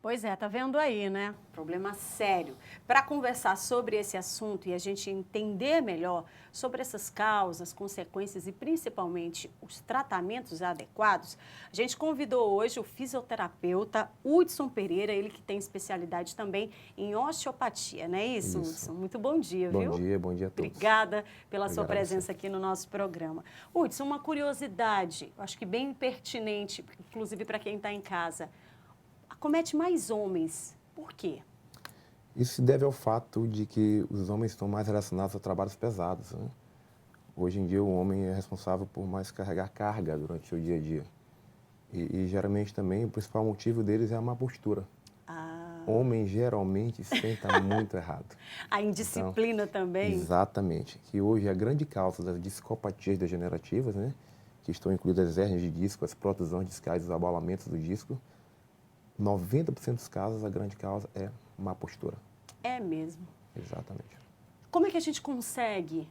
Pois é, tá vendo aí, né? Problema sério. Para conversar sobre esse assunto e a gente entender melhor sobre essas causas, consequências e principalmente os tratamentos adequados, a gente convidou hoje o fisioterapeuta Hudson Pereira, ele que tem especialidade também em osteopatia, não é isso, Isso. Hudson? Muito bom dia, viu? Bom dia a todos. Obrigada pela sua Obrigado a você. presença aqui no nosso programa. Hudson, uma curiosidade, acho que bem pertinente, inclusive para quem está em casa. Acomete mais homens. Por quê? Isso se deve ao fato de que os homens estão mais relacionados a trabalhos pesados, né? Hoje em dia o homem é responsável por mais carregar carga durante o dia a dia. E geralmente também o principal motivo deles é a má postura. Homem geralmente senta muito errado. A indisciplina Então, também? Exatamente. Que hoje é a grande causa das discopatias degenerativas, né? Que estão incluídas as hérnias de disco, as protusões discais, os abalamentos do disco. 90% dos casos, a grande causa é má postura. É mesmo. Exatamente. Como é que a gente consegue,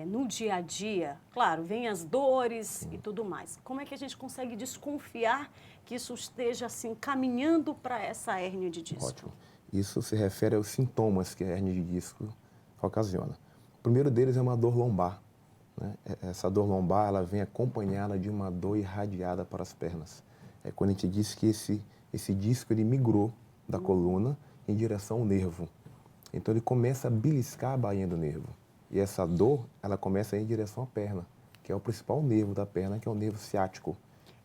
no dia a dia, claro, vem as dores e tudo mais, como é que a gente consegue desconfiar que isso esteja assim caminhando para essa hérnia de disco? Ótimo. Isso se refere aos sintomas que a hérnia de disco ocasiona. O primeiro deles é uma dor lombar, né? Essa dor lombar ela vem acompanhada de uma dor irradiada para as pernas. É quando a gente diz que esse disco ele migrou da coluna em direção ao nervo. Então ele começa a beliscar a bainha do nervo. E essa dor, ela começa a ir em direção à perna, que é o principal nervo da perna, que é o nervo ciático.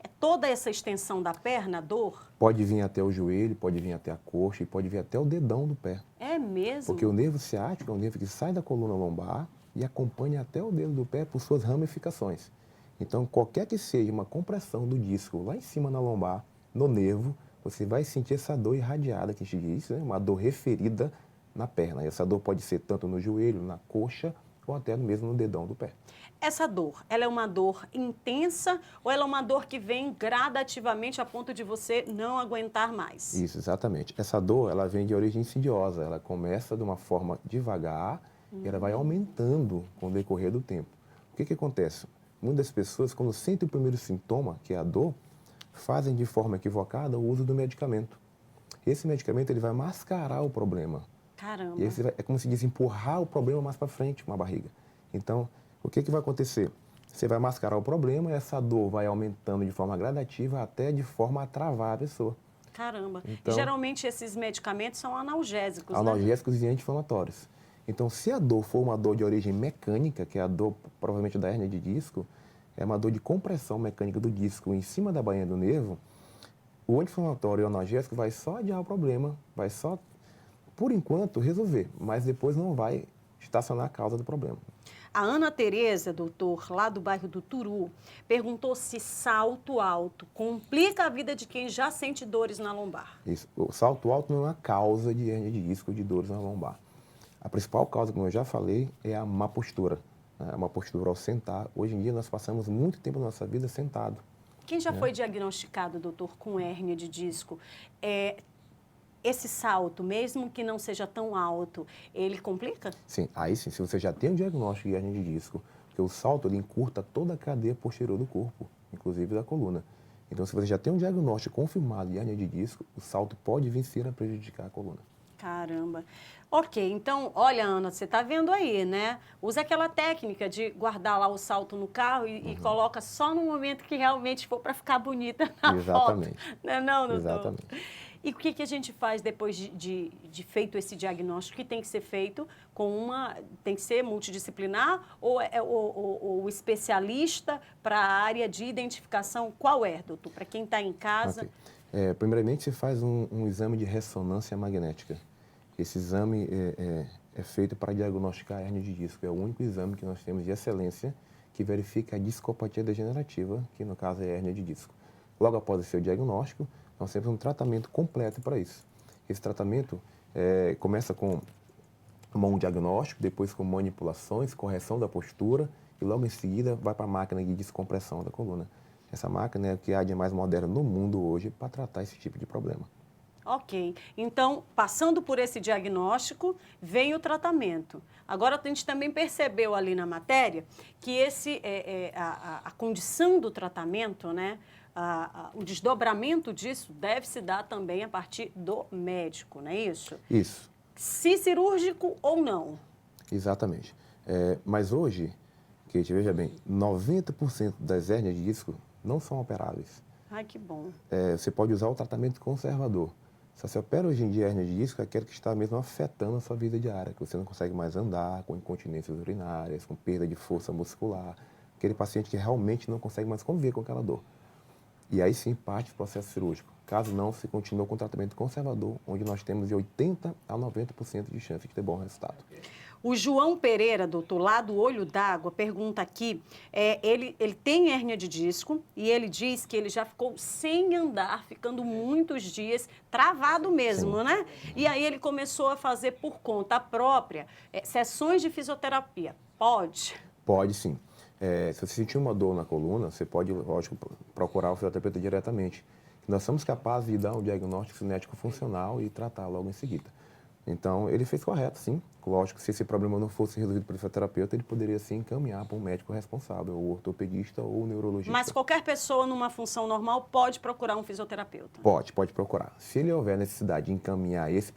É toda essa extensão da perna, a dor? Pode vir até o joelho, pode vir até a coxa e pode vir até o dedão do pé. É mesmo? Porque o nervo ciático é um nervo que sai da coluna lombar e acompanha até o dedo do pé por suas ramificações. Então, qualquer que seja uma compressão do disco lá em cima na lombar, no nervo, você vai sentir essa dor irradiada que a gente diz, né? Uma dor referida na perna. Essa dor pode ser tanto no joelho, na coxa ou até mesmo no dedão do pé. Essa dor, ela é uma dor intensa ou ela é uma dor que vem gradativamente a ponto de você não aguentar mais? Isso, exatamente. Essa dor, ela vem de origem insidiosa. Ela começa de uma forma devagar e ela vai aumentando com o decorrer do tempo. O que acontece? Muitas pessoas, quando sentem o primeiro sintoma, que é a dor, fazem de forma equivocada o uso do medicamento. Esse medicamento ele vai mascarar o problema. Caramba. E é como se diz, empurrar o problema mais para frente com a barriga. Então, o que vai acontecer? Você vai mascarar o problema e essa dor vai aumentando de forma gradativa até de forma a travar a pessoa. Caramba. Então, Geralmente esses medicamentos são analgésicos, analgésicos e anti-inflamatórios. Então, se a dor for uma dor de origem mecânica, que é a dor provavelmente da hérnia de disco, é uma dor de compressão mecânica do disco em cima da bainha do nervo, o anti-inflamatório e o analgésico vai só adiar o problema, vai só, por enquanto, resolver, mas depois não vai estacionar a causa do problema. A Ana Tereza, doutor, lá do bairro do Turu, perguntou se salto alto complica a vida de quem já sente dores na lombar. Isso. O salto alto não é a causa de hérnia de disco ou de dores na lombar. A principal causa, como eu já falei, é a má postura. A má postura ao sentar. Hoje em dia nós passamos muito tempo da nossa vida sentado. Quem já foi diagnosticado, doutor, com hérnia de disco, esse salto, mesmo que não seja tão alto, ele complica? Sim, aí sim, se você já tem um diagnóstico de hérnia de disco, porque o salto ele encurta toda a cadeia posterior do corpo, inclusive da coluna. Então, se você já tem um diagnóstico confirmado de hérnia de disco, o salto pode vir a prejudicar a coluna. Caramba. Ok, então, olha, Ana, você está vendo aí, né? Usa aquela técnica de guardar lá o salto no carro e coloca só no momento que realmente for para ficar bonita na Exatamente. foto. Não é não, doutor? Exatamente. E o que a gente faz depois de feito esse diagnóstico, que tem que ser feito tem que ser multidisciplinar ou o especialista para a área de identificação, qual é, doutor? Para quem está em casa. Okay. Primeiramente, se faz um exame de ressonância magnética. Esse exame é feito para diagnosticar a hérnia de disco. É o único exame que nós temos de excelência que verifica a discopatia degenerativa, que no caso é a hérnia de disco. Logo após o seu diagnóstico, nós temos um tratamento completo para isso. Esse tratamento começa com um diagnóstico, depois com manipulações, correção da postura e logo em seguida vai para a máquina de descompressão da coluna. Essa máquina é o que há de mais moderno no mundo hoje para tratar esse tipo de problema. Ok. Então, passando por esse diagnóstico, vem o tratamento. Agora, a gente também percebeu ali na matéria que a condição do tratamento, né, o desdobramento disso deve se dar também a partir do médico, não é isso? Isso. Se cirúrgico ou não. Exatamente. Mas hoje, Kate, veja bem, 90% das hérnias de disco não são operáveis. Ai, que bom. Você pode usar o tratamento conservador. Se você opera hoje em dia a hérnia de disco, é aquele que está mesmo afetando a sua vida diária, que você não consegue mais andar, com incontinências urinárias, com perda de força muscular, aquele paciente que realmente não consegue mais conviver com aquela dor. E aí sim parte o processo cirúrgico. Caso não, se continua com o tratamento conservador, onde nós temos de 80% a 90% de chance de ter bom resultado. O João Pereira, doutor, lá do Olho d'Água, pergunta aqui, ele tem hérnia de disco e ele diz que ele já ficou sem andar, ficando muitos dias travado mesmo, Sim. né? E aí ele começou a fazer por conta própria sessões de fisioterapia. Pode? Pode sim. Se você sentir uma dor na coluna, você pode, lógico, procurar o fisioterapeuta diretamente. Nós somos capazes de dar um diagnóstico cinético funcional e tratar logo em seguida. Então, ele fez correto, sim. Lógico, se esse problema não fosse resolvido pelo fisioterapeuta, ele poderia, sim, encaminhar para um médico responsável, o ortopedista ou o neurologista. Mas qualquer pessoa numa função normal pode procurar um fisioterapeuta? Pode procurar. Se ele houver necessidade de encaminhar esse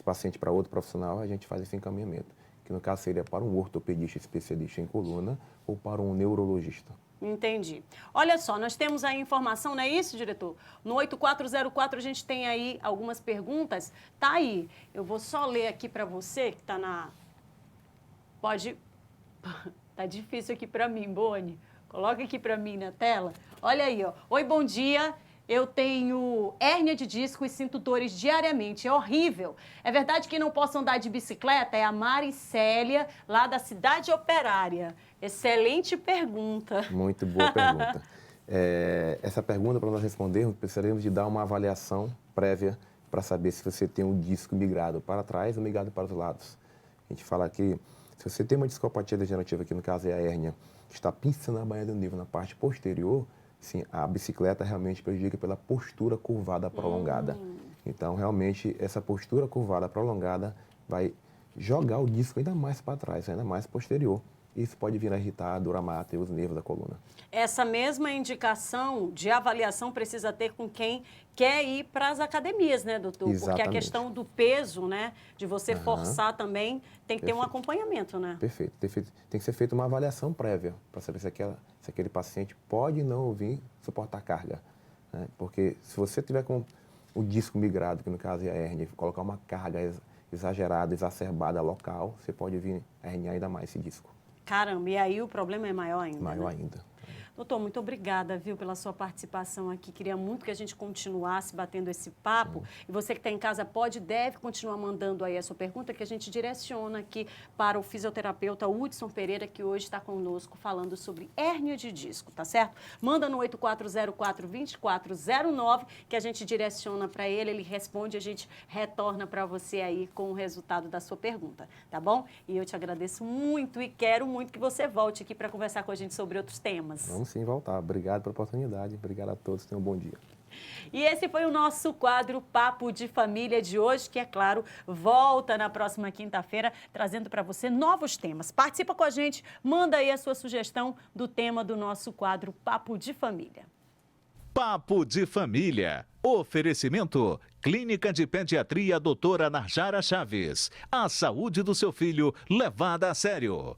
paciente para outro profissional, a gente faz esse encaminhamento, que no caso seria para um ortopedista especialista em coluna ou para um neurologista. Entendi. Olha só, nós temos aí informação, não é isso, diretor? No 8404 a gente tem aí algumas perguntas. Tá aí. Eu vou só ler aqui para você, que tá na... Pode... Tá difícil aqui para mim, Boni. Coloca aqui para mim na tela. Olha aí, ó. Oi, bom dia. Eu tenho hérnia de disco e sinto dores diariamente. É horrível. É verdade que não posso andar de bicicleta? É a Maricélia, lá da Cidade Operária. Excelente pergunta. Muito boa pergunta. Essa pergunta, para nós respondermos, precisaremos de dar uma avaliação prévia para saber se você tem um disco migrado para trás ou migrado para os lados. A gente fala que se você tem uma discopatia degenerativa, que no caso é a hérnia, que está pinçando a baía do nível na parte posterior, sim, a bicicleta realmente prejudica pela postura curvada prolongada. Então, realmente, essa postura curvada prolongada vai jogar o disco ainda mais para trás, ainda mais posterior. Isso pode vir a irritar a dura mata e os nervos da coluna. Essa mesma indicação de avaliação precisa ter com quem quer ir para as academias, né, doutor? Exatamente. Porque a questão do peso, né, de você forçar também, tem que ter um Perfeito. acompanhamento, né? Perfeito. Tem que ser feita uma avaliação prévia para saber se aquele paciente pode não vir suportar carga. Né? Porque se você tiver com o disco migrado, que no caso é a hérnia, e colocar uma carga exagerada, exacerbada local, você pode vir a herniar ainda mais esse disco. Caramba, e aí o problema é maior ainda, Maior né? ainda. Doutor, muito obrigada, viu, pela sua participação aqui. Queria muito que a gente continuasse batendo esse papo. E você que está em casa pode e deve continuar mandando aí a sua pergunta, que a gente direciona aqui para o fisioterapeuta Hudson Pereira, que hoje está conosco falando sobre hérnia de disco, tá certo? Manda no 8404-2409, que a gente direciona para ele responde, a gente retorna para você aí com o resultado da sua pergunta, tá bom? E eu te agradeço muito e quero muito que você volte aqui para conversar com a gente sobre outros temas. Vamos sim voltar. Obrigado pela oportunidade. Obrigado a todos. Tenham um bom dia. E esse foi o nosso quadro Papo de Família de hoje, que, é claro, volta na próxima quinta-feira, trazendo para você novos temas. Participa com a gente, manda aí a sua sugestão do tema do nosso quadro Papo de Família. Papo de Família. Oferecimento: Clínica de Pediatria Doutora Narjara Chaves. A saúde do seu filho levada a sério.